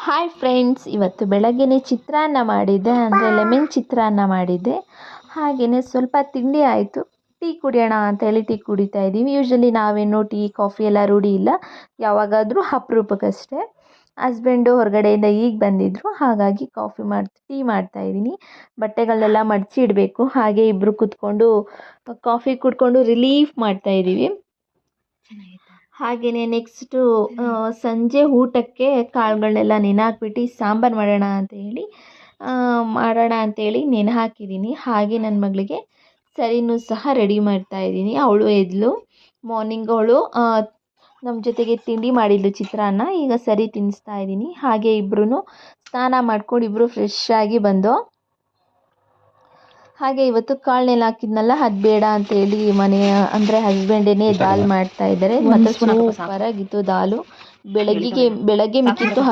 Hi friends, ಇವತ್ತು ಬೆಳಗ್ಗೆನೇ ಚಿತ್ರಾನ್ನ ಮಾಡಿದ್ದೆ, ಅಂದರೆ ಲೆಮನ್ ಚಿತ್ರಾನ್ನ ಮಾಡಿದ್ದೆ. ಹಾಗೆಯೇ ಸ್ವಲ್ಪ ತಿಂಡಿ ಆಯಿತು. ಟೀ ಕುಡಿಯೋಣ ಅಂತೇಳಿ ಟೀ ಕುಡಿತಾ ಇದ್ದೀವಿ. ಯೂಶ್ವಲಿ ನಾವೇನು ಟೀ ಕಾಫಿ ಎಲ್ಲ ರೂಢಿ ಇಲ್ಲ, ಯಾವಾಗಾದರೂ ಅಪರೂಪಕ್ಕಷ್ಟೇ. ಹಸ್ಬೆಂಡು ಹೊರಗಡೆಯಿಂದ ಈಗ ಬಂದಿದ್ದರು, ಹಾಗಾಗಿ ಟೀ ಮಾಡ್ತಾಯಿದ್ದೀನಿ. ಬಟ್ಟೆಗಳನ್ನೆಲ್ಲ ಮಡಚಿ ಇಡಬೇಕು. ಹಾಗೆ ಇಬ್ಬರು ಕೂತ್ಕೊಂಡು ಕಾಫಿ ಕುಡ್ಕೊಂಡು ರಿಲೀಫ್ ಮಾಡ್ತಾಯಿದ್ದೀವಿ. ಹಾಗೆಯೇ ನೆಕ್ಸ್ಟು ಸಂಜೆ ಊಟಕ್ಕೆ ಕಾಳುಗಳನ್ನೆಲ್ಲ ನೆನೆಹಾಕ್ಬಿಟ್ಟು ಸಾಂಬಾರು ಮಾಡೋಣ ಅಂತೇಳಿ ನೆನೆ ಹಾಕಿದ್ದೀನಿ. ಹಾಗೆ ನನ್ನ ಮಗಳಿಗೆ ಸರಿನೂ ಸಹ ರೆಡಿ ಮಾಡ್ತಾಯಿದ್ದೀನಿ. ಅವಳು ಎದ್ಲು. ಮಾರ್ನಿಂಗ್ ಅವಳು ನಮ್ಮ ಜೊತೆಗೆ ತಿಂಡಿ ಮಾಡಿದ್ಲು, ಚಿತ್ರಾನ್ನ. ಈಗ ಸರಿ ತಿನ್ನಿಸ್ತಾ ಇದ್ದೀನಿ. ಹಾಗೆ ಇಬ್ಬರೂ ಸ್ನಾನ ಮಾಡ್ಕೊಂಡು ಇಬ್ಬರು ಫ್ರೆಶ್ ಆಗಿ ಬಂದು, ಹಾಗೆ ಇವತ್ತು ಕಾಳನ್ನೆಲ್ಲ ಹಾಕಿದ್ನಲ್ಲ, ಅದು ಬೇಡ ಅಂತೇಳಿ ಅಂದರೆ ಹಸ್ಬೆಂಡೇನೆ ದಾಲ್ ಮಾಡ್ತಾ ಇದ್ದಾರೆ. ಮತ್ತು ಸೂಪರಾಗಿತ್ತು ದಾಲು. ಬೆಳಗ್ಗೆ ಮಿಕ್ಕಿತ್ತು.